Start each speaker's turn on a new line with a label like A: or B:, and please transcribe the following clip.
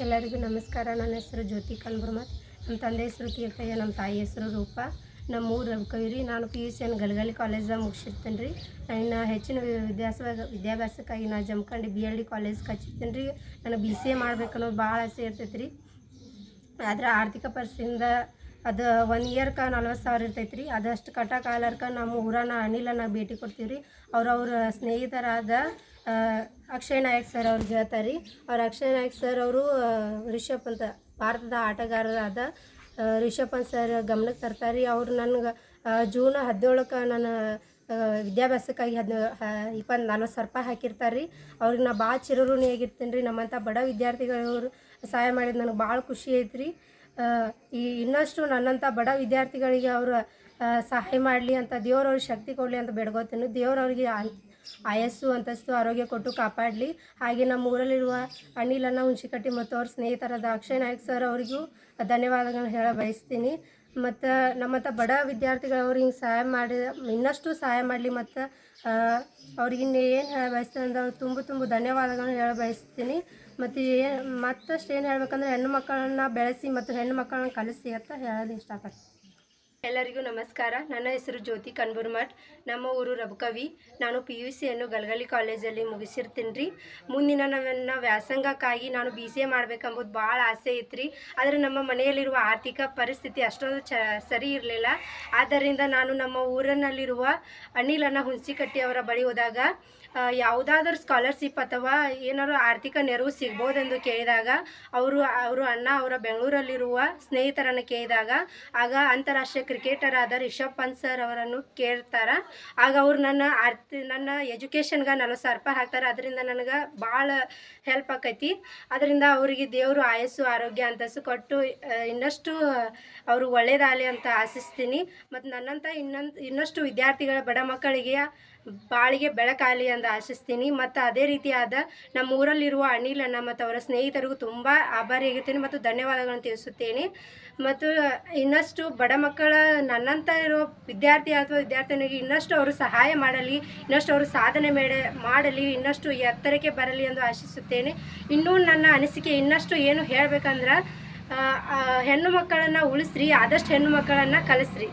A: ಎಲ್ಲರಿಗೂ ನಮಸ್ಕಾರ. ನನ್ನ ಹೆಸರು ಜ್ಯೋತಿ ಕಲ್ಬುರ್ಮತ್. ನಮ್ಮ ತಂದೆ ಹೆಸರು ತೀರ್ಥಯ್ಯ, ನಮ್ಮ ತಾಯಿ ಹೆಸರು ರೂಪ. ನಮ್ಮ ಊರು ರಬಕವಿ. ನಾನು PUC ಗಲಗಲಿ ಕಾಲೇಜ್ದಾಗ ಮುಗಿಸಿರ್ತೇನೆ ರೀ. ಇನ್ನು ಹೆಚ್ಚಿನ ವಿದ್ಯಾಭ್ಯಾಸಕ್ಕಾಗಿ ನಾನು ಜಮಖಂಡಿ BLD ಕಾಲೇಜ್ಗೆ ಹಚ್ಚಿರ್ತೇನೆ ರೀ. ನನಗೆ BCA ಮಾಡ್ಬೇಕನ್ನೋದು ಭಾಳ ಆಸೆ ಇರ್ತೈತೆ ರೀ. ಆದರೆ ಆರ್ಥಿಕ ಪರಿಸ್ಥಿತಿಯಿಂದ ಅದು 1 ಇಯರ್ಗೆ 40,000 ಇರ್ತೈತೆ ರೀ. ಅದಷ್ಟು ಕಟ್ಟೋಕ್ಕಾಗಲಾರ್ಕ ನಮ್ಮ ಊರನ್ನ ಅನಿಲನ್ನ ಭೇಟಿ ಕೊಡ್ತೀವಿ ರೀ. ಅವ್ರ ಸ್ನೇಹಿತರಾದ ಅಕ್ಷಯ್ ನಾಯಕ್ ಸರ್ ಅವ್ರಿಗೆ ಹೇಳ್ತಾರೆ ರೀ. ಅಕ್ಷಯ್ ನಾಯಕ್ ಸರ್ ಅವರು ರಿಷಬ್ ಅಂತ ಭಾರತದ ಆಟಗಾರರಾದ ರಿಷಬ್ ಪಂತ್ ಸರ್ ಗಮನಕ್ಕೆ ತರ್ತಾರೆ ರೀ. ಅವ್ರು ನನಗೆ ಜೂನ್ 17ಕ್ಕೆ ನನ್ನ ವಿದ್ಯಾಭ್ಯಾಸಕ್ಕಾಗಿ 40,000 ರೂಪಾಯಿ ಹಾಕಿರ್ತಾರೆ ರೀ. ಅವ್ರಿಗೆ ನಾ ಭಾಳ ಚಿರಋಣಿಯಾಗಿರ್ತೀನಿ ರೀ. ನಮ್ಮಂಥ ಬಡ ವಿದ್ಯಾರ್ಥಿಗಳವರು ಸಹಾಯ ಮಾಡಿದ ನನಗೆ ಭಾಳ ಖುಷಿ ಐತೆ ರೀ. ಇನ್ನಷ್ಟು ನನ್ನಂಥ ಬಡ ವಿದ್ಯಾರ್ಥಿಗಳಿಗೆ ಅವರು ಸಹಾಯ ಮಾಡಲಿ ಅಂತ ದೇವ್ರವ್ರಿಗೆ ಶಕ್ತಿ ಕೊಡಲಿ ಅಂತ ಬೇಡ್ಕೋತೀನಿ. ದೇವ್ರವ್ರಿಗೆ ಆಯಸ್ಸು ಅಂತಸ್ತು ಆರೋಗ್ಯ ಕೊಟ್ಟು ಕಾಪಾಡಲಿ. ಹಾಗೆ ನಮ್ಮ ಊರಲ್ಲಿರುವ ಅನಿಲನ್ನ ಹುಣಸಿಕಟ್ಟಿ ಮತ್ತು ಅವ್ರ ಸ್ನೇಹಿತರಾದ ಅಕ್ಷಯ್ ನಾಯಕ್ ಸರ್ ಅವರಿಗೂ ಧನ್ಯವಾದಗಳನ್ನ ಹೇಳ ಬಯಸ್ತೀನಿ. ಮತ್ತು ನಮ್ಮಂಥ ಬಡ ವಿದ್ಯಾರ್ಥಿಗಳವ್ರು ಹಿಂಗೆ ಸಹಾಯ ಮಾಡಿ ಇನ್ನಷ್ಟು ಸಹಾಯ ಮಾಡಲಿ. ಮತ್ತು ಅವ್ರಿಗೆ ಏನು ಹೇಳ ಬಯಸ್ತೀನಿ ಅಂದ್ರೆ ಅವ್ರು ತುಂಬ ಧನ್ಯವಾದಗಳನ್ನ ಹೇಳ ಬಯಸ್ತೀನಿ. ಮತ್ತು ಮತ್ತಷ್ಟು ಏನು ಹೇಳ್ಬೇಕಂದ್ರೆ ಹೆಣ್ಣು ಮಕ್ಕಳನ್ನ ಬೆಳೆಸಿ ಮತ್ತು ಹೆಣ್ಣು ಮಕ್ಕಳನ್ನ ಕಲಿಸಿ ಅಂತ ಹೇಳೋದು ಇಷ್ಟಪಡ್ತೀನಿ. ಎಲ್ಲರಿಗೂ ನಮಸ್ಕಾರ. ನನ್ನ ಹೆಸರು ಜ್ಯೋತಿ ಕನ್ಬುರ್ಮಠ್. ನಮ್ಮ ಊರು ರಬಕವಿ. ನಾನು PUC ಗಲಗಲಿ ಕಾಲೇಜಲ್ಲಿ ಮುಗಿಸಿರ್ತೀನಿ ರೀ. ಮುಂದಿನ ನನ್ನ ವ್ಯಾಸಂಗಕ್ಕಾಗಿ ನಾನು BCA ಮಾಡ್ಬೇಕಂಬುದು ಭಾಳ ಆಸೆ ಐತೆ ರೀ. ಆದರೆ ನಮ್ಮ ಮನೆಯಲ್ಲಿರುವ ಆರ್ಥಿಕ ಪರಿಸ್ಥಿತಿ ಅಷ್ಟೊಂದು ಸರಿ ಇರಲಿಲ್ಲ. ಆದ್ದರಿಂದ ನಾನು ನಮ್ಮ ಊರಿನಲ್ಲಿರುವ ಅನಿಲನ್ನ ಹುಣಸಿಕಟ್ಟಿ ಅವರ ಬಳಿ ಹೋದಾಗ ಯಾವುದಾದ್ರೂ ಸ್ಕಾಲರ್ಶಿಪ್ ಅಥವಾ ಏನಾದ್ರು ಆರ್ಥಿಕ ನೆರವು ಸಿಗ್ಬೋದೆಂದು ಕೇಳಿದಾಗ ಅವರು ಅಣ್ಣ ಅವರ ಬೆಂಗಳೂರಲ್ಲಿರುವ ಸ್ನೇಹಿತರನ್ನು ಕೇಳಿದಾಗ ಆಗ ಅಂತಾರಾಷ್ಟ್ರೀಯ ಕ್ರಿಕೆಟರ್ ಆದ ರಿಷಬ್ ಪಂತ್ ಸರ್ ಅವರನ್ನು ಕೇಳ್ತಾರೆ. ಆಗ ಅವರು ನನ್ನ ಎಜುಕೇಷನ್ಗೆ 40,000 ರೂಪಾಯಿ ಹಾಕ್ತಾರೆ. ಅದರಿಂದ ನನಗೆ ಭಾಳ ಹೆಲ್ಪ್ ಆಕೈತಿ. ಅದರಿಂದ ಅವರಿಗೆ ದೇವರು ಆಯಸ್ಸು ಆರೋಗ್ಯ ಅಂತಸ್ತು ಕೊಟ್ಟು ಇನ್ನಷ್ಟು ಅವರು ಒಳ್ಳೇದಾಗಲಿ ಅಂತ ಆಶಿಸ್ತೀನಿ. ಮತ್ತು ನನ್ನಂಥ ಇನ್ನಷ್ಟು ವಿದ್ಯಾರ್ಥಿಗಳ ಬಡ ಮಕ್ಕಳಿಗೆ ಬಾಳಿಗೆ ಬೆಳಕಾಗಲಿ ಅಂತ ಆಶಿಸ್ತೀನಿ. ಮತ್ತು ಅದೇ ರೀತಿಯಾದ ನಮ್ಮ ಊರಲ್ಲಿರುವ ಅನಿಲನ್ನ ಮತ್ತು ಅವರ ಸ್ನೇಹಿತರಿಗೂ ತುಂಬ ಆಭಾರಿಯಾಗಿರ್ತೀನಿ ಮತ್ತು ಧನ್ಯವಾದಗಳನ್ನು ತಿಳಿಸುತ್ತೇನೆ. ಮತ್ತು ಇನ್ನಷ್ಟು ಬಡ ಮಕ್ಕಳ ನನ್ನಂಥ ಇರೋ ವಿದ್ಯಾರ್ಥಿ ಅಥವಾ ವಿದ್ಯಾರ್ಥಿನಿಗೆ ಇನ್ನಷ್ಟು ಅವರು ಸಹಾಯ ಮಾಡಲಿ, ಇನ್ನಷ್ಟು ಅವರು ಸಾಧನೆ ಮಾಡಲಿ, ಇನ್ನಷ್ಟು ಎತ್ತರಕ್ಕೆ ಬರಲಿ ಎಂದು ಆಶಿಸುತ್ತೇನೆ. ಇನ್ನೂ ನನ್ನ ಅನಿಸಿಕೆ ಇನ್ನಷ್ಟು ಏನು ಹೇಳಬೇಕಂದ್ರೆ ಹೆಣ್ಣು ಮಕ್ಕಳನ್ನು ಉಳಿಸ್ರಿ, ಆದಷ್ಟು ಹೆಣ್ಣು ಮಕ್ಕಳನ್ನು ಕಲಿಸ್ರಿ.